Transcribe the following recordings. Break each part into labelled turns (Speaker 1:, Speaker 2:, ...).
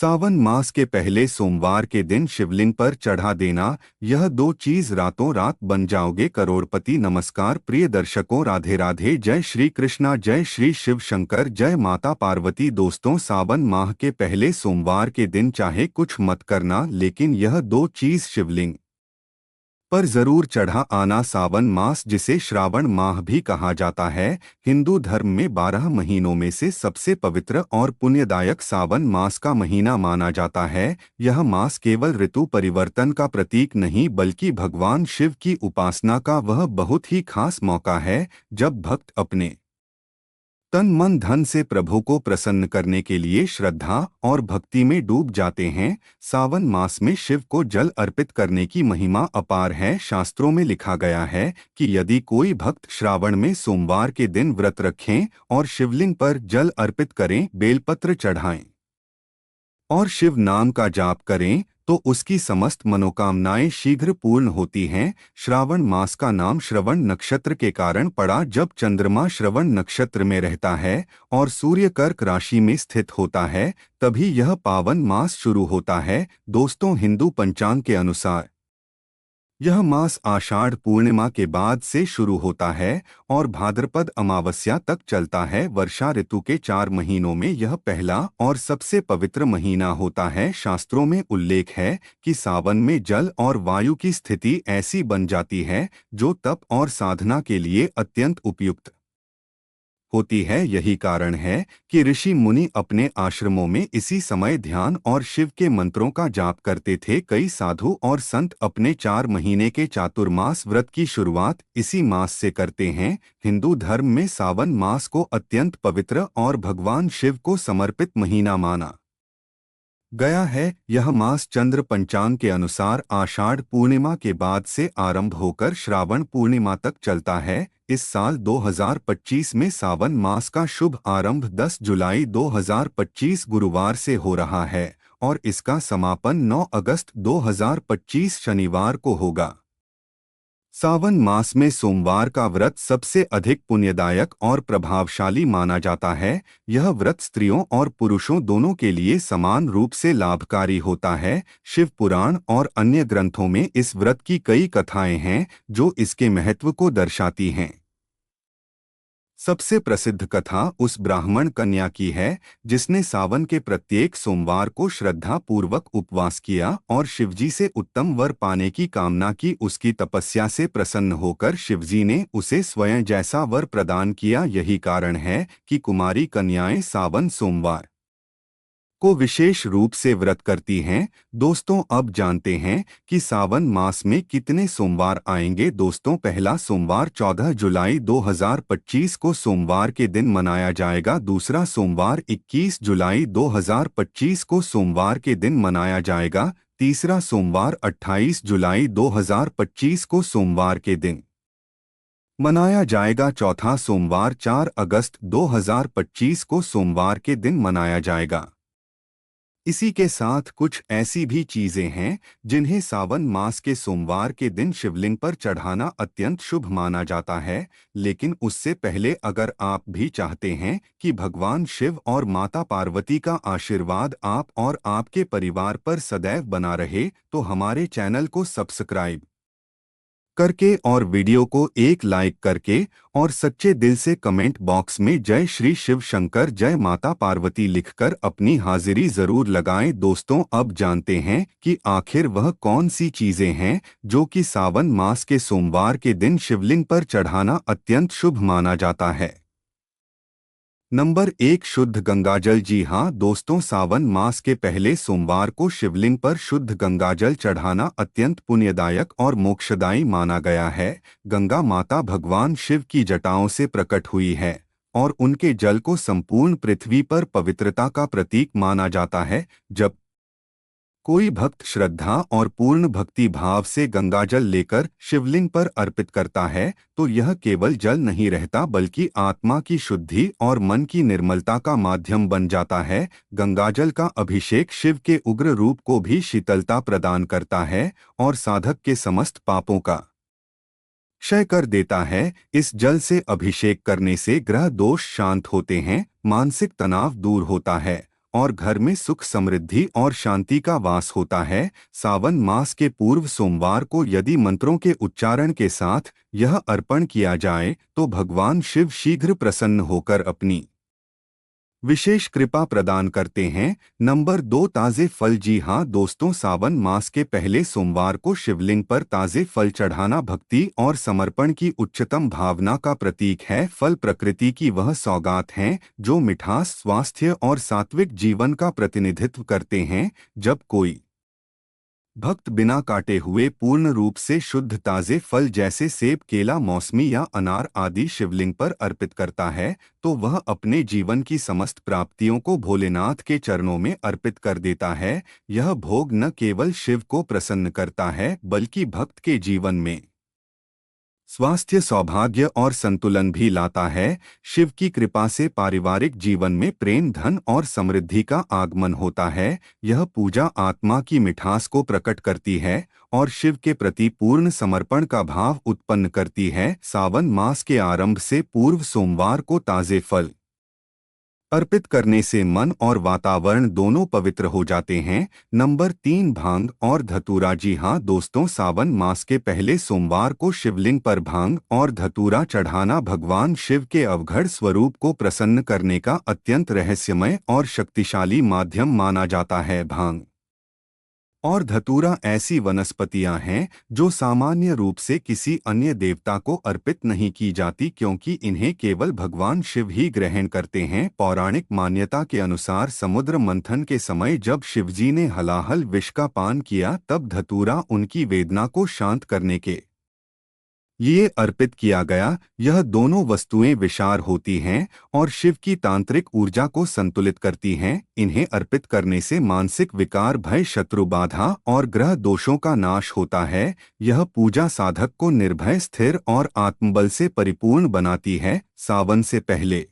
Speaker 1: सावन मास के पहले सोमवार के दिन शिवलिंग पर चढ़ा देना, यह दो चीज रातों रात बन जाओगे करोड़पति। नमस्कार प्रिय दर्शकों, राधे राधे, जय श्री कृष्णा, जय श्री शिव शंकर, जय माता पार्वती। दोस्तों, सावन माह के पहले सोमवार के दिन चाहे कुछ मत करना, लेकिन यह दो चीज शिवलिंग पर जरूर चढ़ा आना। सावन मास, जिसे श्रावण माह भी कहा जाता है, हिंदू धर्म में 12 महीनों में से सबसे पवित्र और पुण्यदायक सावन मास का महीना माना जाता है। यह मास केवल ऋतु परिवर्तन का प्रतीक नहीं, बल्कि भगवान शिव की उपासना का वह बहुत ही खास मौका है जब भक्त अपने तन मन धन से प्रभु को प्रसन्न करने के लिए श्रद्धा और भक्ति में डूब जाते हैं। सावन मास में शिव को जल अर्पित करने की महिमा अपार है। शास्त्रों में लिखा गया है कि यदि कोई भक्त श्रावण में सोमवार के दिन व्रत रखें और शिवलिंग पर जल अर्पित करें, बेलपत्र चढ़ाएं और शिव नाम का जाप करें, तो उसकी समस्त मनोकामनाएं शीघ्र पूर्ण होती हैं। श्रावण मास का नाम श्रवण नक्षत्र के कारण पड़ा। जब चंद्रमा श्रवण नक्षत्र में रहता है और सूर्य कर्क राशि में स्थित होता है, तभी यह पावन मास शुरू होता है। दोस्तों, हिंदू पंचांग के अनुसार यह मास आषाढ़ पूर्णिमा के बाद से शुरू होता है और भाद्रपद अमावस्या तक चलता है। वर्षा ऋतु के 4 महीनों में यह पहला और सबसे पवित्र महीना होता है। शास्त्रों में उल्लेख है कि सावन में जल और वायु की स्थिति ऐसी बन जाती है जो तप और साधना के लिए अत्यंत उपयुक्त होती है। यही कारण है कि ऋषि मुनि अपने आश्रमों में इसी समय ध्यान और शिव के मंत्रों का जाप करते थे। कई साधु और संत अपने 4 महीने के चातुर्मास व्रत की शुरुआत इसी मास से करते हैं। हिंदू धर्म में सावन मास को अत्यंत पवित्र और भगवान शिव को समर्पित महीना माना गया है। यह मास चंद्र पंचांग के अनुसार आषाढ़ पूर्णिमा के बाद से आरंभ होकर श्रावण पूर्णिमा तक चलता है। इस साल 2025 में सावन मास का शुभ आरंभ 10 जुलाई 2025 गुरुवार से हो रहा है और इसका समापन 9 अगस्त 2025 शनिवार को होगा। सावन मास में सोमवार का व्रत सबसे अधिक पुण्यदायक और प्रभावशाली माना जाता है। यह व्रत स्त्रियों और पुरुषों दोनों के लिए समान रूप से लाभकारी होता है। शिव पुराण और अन्य ग्रंथों में इस व्रत की कई कथाएं हैं जो इसके महत्व को दर्शाती हैं। सबसे प्रसिद्ध कथा उस ब्राह्मण कन्या की है जिसने सावन के प्रत्येक सोमवार को श्रद्धा पूर्वक उपवास किया और शिवजी से उत्तम वर पाने की कामना की। उसकी तपस्या से प्रसन्न होकर शिवजी ने उसे स्वयं जैसा वर प्रदान किया। यही कारण है कि कुमारी कन्याएं सावन सोमवार को विशेष रूप से व्रत करती हैं। दोस्तों, अब जानते हैं कि सावन मास में कितने सोमवार आएंगे। दोस्तों, पहला सोमवार 14 जुलाई 2025 को सोमवार के दिन मनाया जाएगा। दूसरा सोमवार 21 जुलाई 2025 को सोमवार के दिन मनाया जाएगा। तीसरा सोमवार 28 जुलाई 2025 को सोमवार के दिन मनाया जाएगा। चौथा सोमवार 4 अगस्त 2025 को सोमवार के दिन मनाया जाएगा। इसी के साथ कुछ ऐसी भी चीजें हैं जिन्हें सावन मास के सोमवार के दिन शिवलिंग पर चढ़ाना अत्यंत शुभ माना जाता है। लेकिन उससे पहले अगर आप भी चाहते हैं कि भगवान शिव और माता पार्वती का आशीर्वाद आप और आपके परिवार पर सदैव बना रहे, तो हमारे चैनल को सब्सक्राइब करके और वीडियो को एक लाइक करके और सच्चे दिल से कमेंट बॉक्स में जय श्री शिव शंकर, जय माता पार्वती लिखकर अपनी हाजिरी जरूर लगाएं। दोस्तों, अब जानते हैं कि आखिर वह कौन सी चीजें हैं जो कि सावन मास के सोमवार के दिन शिवलिंग पर चढ़ाना अत्यंत शुभ माना जाता है। नंबर 1, शुद्ध गंगाजल। जी हाँ दोस्तों, सावन मास के पहले सोमवार को शिवलिंग पर शुद्ध गंगाजल चढ़ाना अत्यंत पुण्यदायक और मोक्षदायी माना गया है। गंगा माता भगवान शिव की जटाओं से प्रकट हुई है और उनके जल को संपूर्ण पृथ्वी पर पवित्रता का प्रतीक माना जाता है। जब कोई भक्त श्रद्धा और पूर्ण भक्ति भाव से गंगाजल लेकर शिवलिंग पर अर्पित करता है, तो यह केवल जल नहीं रहता बल्कि आत्मा की शुद्धि और मन की निर्मलता का माध्यम बन जाता है। गंगाजल का अभिषेक शिव के उग्र रूप को भी शीतलता प्रदान करता है और साधक के समस्त पापों का क्षय कर देता है। इस जल से अभिषेक करने से ग्रह दोष शांत होते हैं, मानसिक तनाव दूर होता है और घर में सुख समृद्धि और शांति का वास होता है। सावन मास के पूर्व सोमवार को यदि मंत्रों के उच्चारण के साथ यह अर्पण किया जाए तो भगवान शिव शीघ्र प्रसन्न होकर अपनी विशेष कृपा प्रदान करते हैं। नंबर 2, ताज़े फल। जी हाँ दोस्तों, सावन मास के पहले सोमवार को शिवलिंग पर ताज़े फल चढ़ाना भक्ति और समर्पण की उच्चतम भावना का प्रतीक है। फल प्रकृति की वह सौगात हैं जो मिठास, स्वास्थ्य और सात्विक जीवन का प्रतिनिधित्व करते हैं। जब कोई भक्त बिना काटे हुए पूर्ण रूप से शुद्ध ताजे फल जैसे सेब, केला, मौसमी या अनार आदि शिवलिंग पर अर्पित करता है तो वह अपने जीवन की समस्त प्राप्तियों को भोलेनाथ के चरणों में अर्पित कर देता है। यह भोग न केवल शिव को प्रसन्न करता है बल्कि भक्त के जीवन में स्वास्थ्य, सौभाग्य और संतुलन भी लाता है। शिव की कृपा से पारिवारिक जीवन में प्रेम, धन और समृद्धि का आगमन होता है। यह पूजा आत्मा की मिठास को प्रकट करती है और शिव के प्रति पूर्ण समर्पण का भाव उत्पन्न करती है। सावन मास के आरंभ से पूर्व सोमवार को ताजे फल अर्पित करने से मन और वातावरण दोनों पवित्र हो जाते हैं। नंबर 3, भांग और धतूरा। जी हाँ दोस्तों, सावन मास के पहले सोमवार को शिवलिंग पर भांग और धतूरा चढ़ाना भगवान शिव के अवघड़ स्वरूप को प्रसन्न करने का अत्यंत रहस्यमय और शक्तिशाली माध्यम माना जाता है। भांग और धतूरा ऐसी वनस्पतियां हैं जो सामान्य रूप से किसी अन्य देवता को अर्पित नहीं की जाती क्योंकि इन्हें केवल भगवान शिव ही ग्रहण करते हैं। पौराणिक मान्यता के अनुसार समुद्र मंथन के समय जब शिवजी ने हलाहल विष का पान किया तब धतूरा उनकी वेदना को शांत करने के ये अर्पित किया गया। यह दोनों वस्तुएं विषार होती हैं और शिव की तांत्रिक ऊर्जा को संतुलित करती हैं। इन्हें अर्पित करने से मानसिक विकार, भय, शत्रु बाधा और ग्रह दोषों का नाश होता है। यह पूजा साधक को निर्भय, स्थिर और आत्मबल से परिपूर्ण बनाती है। सावन से पहले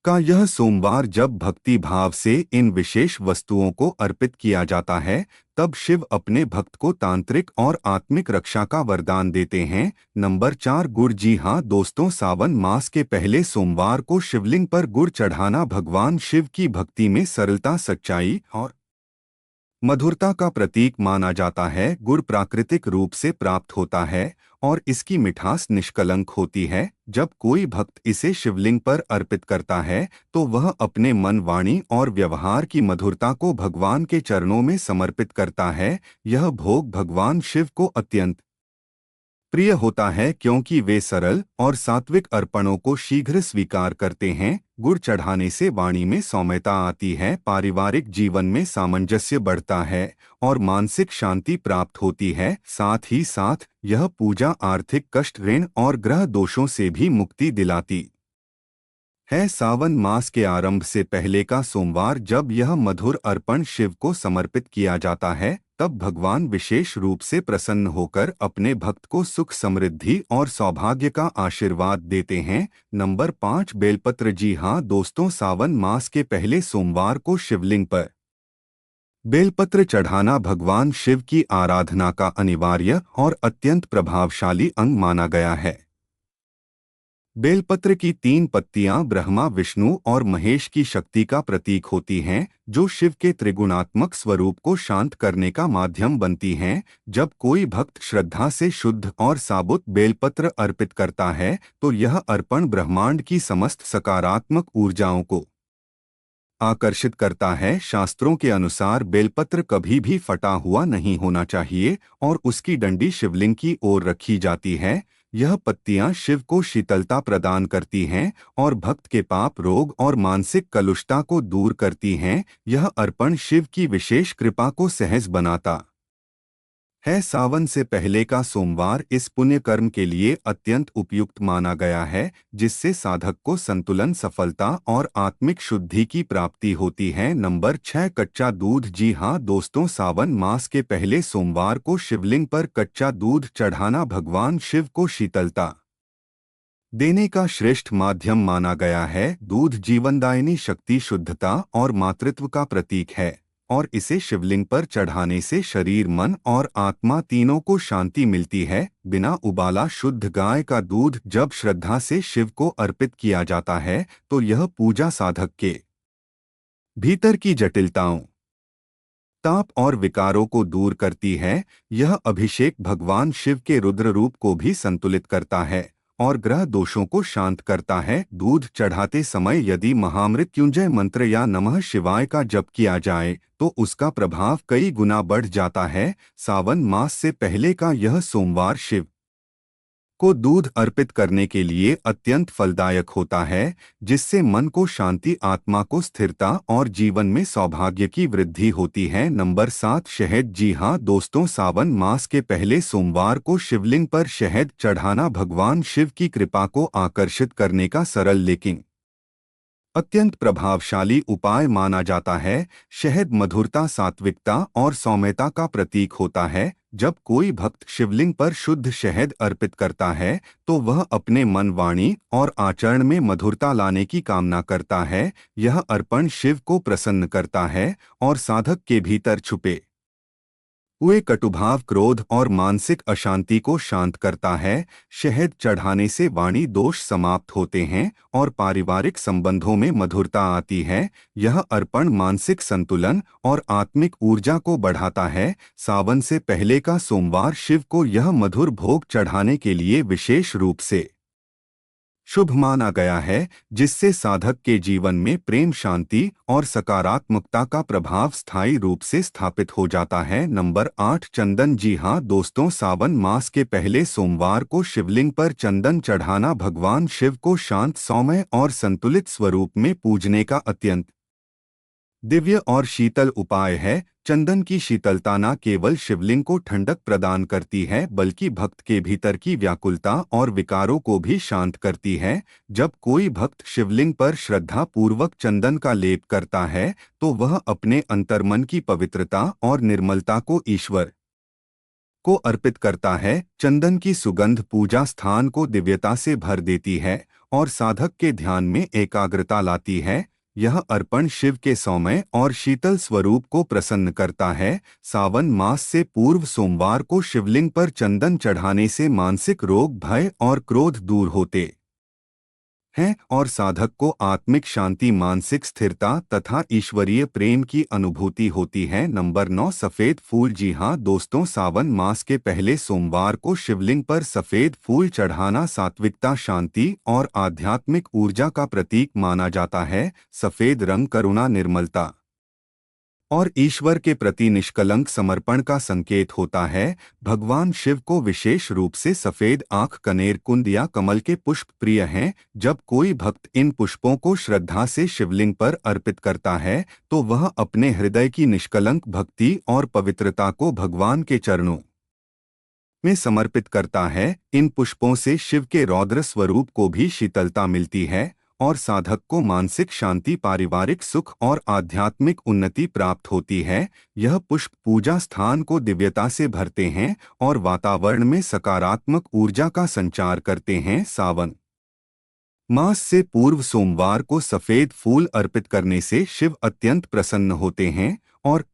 Speaker 1: का यह सोमवार जब भक्ति भाव से इन विशेष वस्तुओं को अर्पित किया जाता है तब शिव अपने भक्त को तांत्रिक और आत्मिक रक्षा का वरदान देते हैं। नंबर 4, गुड़। जी हाँ दोस्तों, सावन मास के पहले सोमवार को शिवलिंग पर गुड़ चढ़ाना भगवान शिव की भक्ति में सरलता, सच्चाई और मधुरता का प्रतीक माना जाता है। गुड़ प्राकृतिक रूप से प्राप्त होता है और इसकी मिठास निष्कलंक होती है। जब कोई भक्त इसे शिवलिंग पर अर्पित करता है तो वह अपने मन, वाणी और व्यवहार की मधुरता को भगवान के चरणों में समर्पित करता है। यह भोग भगवान शिव को अत्यंत प्रिय होता है क्योंकि वे सरल और सात्विक अर्पणों को शीघ्र स्वीकार करते हैं। गुड़ चढ़ाने से वाणी में सौम्यता आती है, पारिवारिक जीवन में सामंजस्य बढ़ता है और मानसिक शांति प्राप्त होती है। साथ ही साथ यह पूजा आर्थिक कष्ट, ऋण और ग्रह दोषों से भी मुक्ति दिलाती है। सावन मास के आरंभ से पहले का सोमवार जब यह मधुर अर्पण शिव को समर्पित किया जाता है तब भगवान विशेष रूप से प्रसन्न होकर अपने भक्त को सुख, समृद्धि और सौभाग्य का आशीर्वाद देते हैं। नंबर 5, बेलपत्र। जी हाँ दोस्तों, सावन मास के पहले सोमवार को शिवलिंग पर बेलपत्र चढ़ाना भगवान शिव की आराधना का अनिवार्य और अत्यंत प्रभावशाली अंग माना गया है। बेलपत्र की 3 पत्तियां ब्रह्मा, विष्णु और महेश की शक्ति का प्रतीक होती हैं जो शिव के त्रिगुणात्मक स्वरूप को शांत करने का माध्यम बनती हैं। जब कोई भक्त श्रद्धा से शुद्ध और साबुत बेलपत्र अर्पित करता है तो यह अर्पण ब्रह्मांड की समस्त सकारात्मक ऊर्जाओं को आकर्षित करता है। शास्त्रों के अनुसार बेलपत्र कभी भी फटा हुआ नहीं होना चाहिए और उसकी डंडी शिवलिंग की ओर रखी जाती है। यह पत्तियां शिव को शीतलता प्रदान करती हैं और भक्त के पाप, रोग और मानसिक कलुषता को दूर करती हैं। यह अर्पण शिव की विशेष कृपा को सहज बनाता है। सावन से पहले का सोमवार इस पुण्य कर्म के लिए अत्यंत उपयुक्त माना गया है जिससे साधक को संतुलन, सफलता और आत्मिक शुद्धि की प्राप्ति होती है। नंबर 6, कच्चा दूध। जी हाँ दोस्तों, सावन मास के पहले सोमवार को शिवलिंग पर कच्चा दूध चढ़ाना भगवान शिव को शीतलता देने का श्रेष्ठ माध्यम माना गया है। दूध जीवनदायिनी शक्ति, शुद्धता और मातृत्व का प्रतीक है और इसे शिवलिंग पर चढ़ाने से शरीर, मन और आत्मा तीनों को शांति मिलती है। बिना उबाला शुद्ध गाय का दूध जब श्रद्धा से शिव को अर्पित किया जाता है तो यह पूजा साधक के भीतर की जटिलताओं, ताप और विकारों को दूर करती है। यह अभिषेक भगवान शिव के रुद्र रूप को भी संतुलित करता है और ग्रह दोषों को शांत करता है। दूध चढ़ाते समय यदि महामृत्युंजय मंत्र या नमः शिवाय का जप किया जाए तो उसका प्रभाव कई गुना बढ़ जाता है। सावन मास से पहले का यह सोमवार शिव को दूध अर्पित करने के लिए अत्यंत फलदायक होता है, जिससे मन को शांति, आत्मा को स्थिरता और जीवन में सौभाग्य की वृद्धि होती है। नंबर 7, शहद। जी हाँ दोस्तों, सावन मास के पहले सोमवार को शिवलिंग पर शहद चढ़ाना भगवान शिव की कृपा को आकर्षित करने का सरल लेकिन अत्यंत प्रभावशाली उपाय माना जाता है। शहद मधुरता, सात्विकता और सौम्यता का प्रतीक होता है। जब कोई भक्त शिवलिंग पर शुद्ध शहद अर्पित करता है तो वह अपने मन, वाणी और आचरण में मधुरता लाने की कामना करता है। यह अर्पण शिव को प्रसन्न करता है और साधक के भीतर छुपे हुए कटुभाव, क्रोध और मानसिक अशांति को शांत करता है। शहद चढ़ाने से वाणी दोष समाप्त होते हैं और पारिवारिक संबंधों में मधुरता आती है। यह अर्पण मानसिक संतुलन और आत्मिक ऊर्जा को बढ़ाता है। सावन से पहले का सोमवार शिव को यह मधुर भोग चढ़ाने के लिए विशेष रूप से शुभ माना गया है, जिससे साधक के जीवन में प्रेम, शांति और सकारात्मकता का प्रभाव स्थायी रूप से स्थापित हो जाता है। नंबर 8, चंदन। जी हाँ दोस्तों, सावन मास के पहले सोमवार को शिवलिंग पर चंदन चढ़ाना भगवान शिव को शांत, सौम्य और संतुलित स्वरूप में पूजने का अत्यंत दिव्य और शीतल उपाय है। चंदन की शीतलता न केवल शिवलिंग को ठंडक प्रदान करती है बल्कि भक्त के भीतर की व्याकुलता और विकारों को भी शांत करती है। जब कोई भक्त शिवलिंग पर श्रद्धा पूर्वक चंदन का लेप करता है तो वह अपने अंतर्मन की पवित्रता और निर्मलता को ईश्वर को अर्पित करता है। चंदन की सुगंध पूजा स्थान को दिव्यता से भर देती है और साधक के ध्यान में एकाग्रता लाती है। यह अर्पण शिव के सौम्य और शीतल स्वरूप को प्रसन्न करता है। सावन मास से पूर्व सोमवार को शिवलिंग पर चंदन चढ़ाने से मानसिक रोग, भय और क्रोध दूर होते हैं और साधक को आत्मिक शांति, मानसिक स्थिरता तथा ईश्वरीय प्रेम की अनुभूति होती है। नंबर 9, सफेद फूल। जी हाँ दोस्तों, सावन मास के पहले सोमवार को शिवलिंग पर सफेद फूल चढ़ाना सात्विकता, शांति और आध्यात्मिक ऊर्जा का प्रतीक माना जाता है। सफेद रंग करुणा, निर्मलता और ईश्वर के प्रति निष्कलंक समर्पण का संकेत होता है। भगवान शिव को विशेष रूप से सफेद आंख, कनेर, कुंद या कमल के पुष्प प्रिय हैं। जब कोई भक्त इन पुष्पों को श्रद्धा से शिवलिंग पर अर्पित करता है तो वह अपने हृदय की निष्कलंक भक्ति और पवित्रता को भगवान के चरणों में समर्पित करता है। इन पुष्पों से शिव के रौद्र स्वरूप को भी शीतलता मिलती है और साधक को मानसिक शांति, पारिवारिक सुख और आध्यात्मिक उन्नति प्राप्त होती है। यह पुष्प पूजा स्थान को दिव्यता से भरते हैं और वातावरण में सकारात्मक ऊर्जा का संचार करते हैं। सावन मास से पूर्व सोमवार को सफेद फूल अर्पित करने से शिव अत्यंत प्रसन्न होते हैं और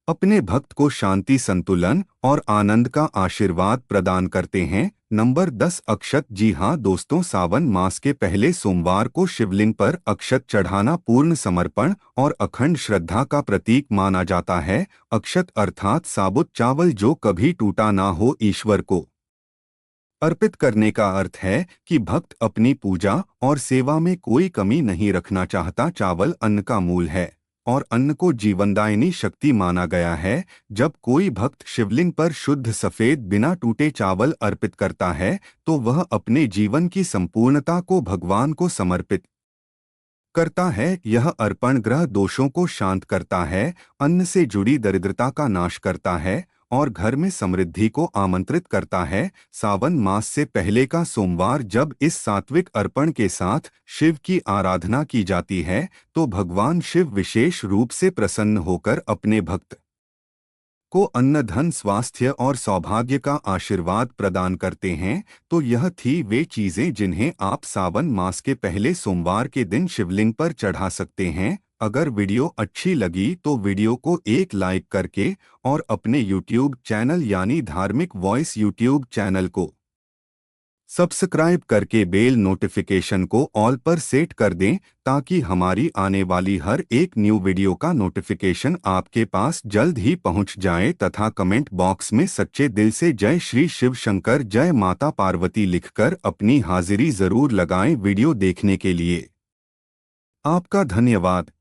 Speaker 1: अपने भक्त को शांति, संतुलन और आनंद का आशीर्वाद प्रदान करते हैं। नंबर 10, अक्षत। जी हाँ दोस्तों, सावन मास के पहले सोमवार को शिवलिंग पर अक्षत चढ़ाना पूर्ण समर्पण और अखंड श्रद्धा का प्रतीक माना जाता है। अक्षत अर्थात साबुत चावल जो कभी टूटा ना हो, ईश्वर को अर्पित करने का अर्थ है कि भक्त अपनी पूजा और सेवा में कोई कमी नहीं रखना चाहता। चावल अन्न का मूल है और अन्न को जीवनदायिनी शक्ति माना गया है। जब कोई भक्त शिवलिंग पर शुद्ध सफेद बिना टूटे चावल अर्पित करता है तो वह अपने जीवन की संपूर्णता को भगवान को समर्पित करता है। यह अर्पण ग्रह दोषों को शांत करता है, अन्न से जुड़ी दरिद्रता का नाश करता है और घर में समृद्धि को आमंत्रित करता है। सावन मास से पहले का सोमवार जब इस सात्विक अर्पण के साथ शिव की आराधना की जाती है तो भगवान शिव विशेष रूप से प्रसन्न होकर अपने भक्त को अन्न, धन, स्वास्थ्य और सौभाग्य का आशीर्वाद प्रदान करते हैं। तो यह थी वे चीजें जिन्हें आप सावन मास के पहले सोमवार के दिन शिवलिंग पर चढ़ा सकते हैं। अगर वीडियो अच्छी लगी तो वीडियो को एक लाइक करके और अपने YouTube चैनल यानी धार्मिक वॉइस YouTube चैनल को सब्सक्राइब करके बेल नोटिफिकेशन को ऑल पर सेट कर दें ताकि हमारी आने वाली हर एक न्यू वीडियो का नोटिफिकेशन आपके पास जल्द ही पहुंच जाए तथा कमेंट बॉक्स में सच्चे दिल से जय श्री शिव शंकर जय माता पार्वती लिखकर अपनी हाजिरी जरूर लगाएं वीडियो देखने के लिए। आपका धन्यवाद।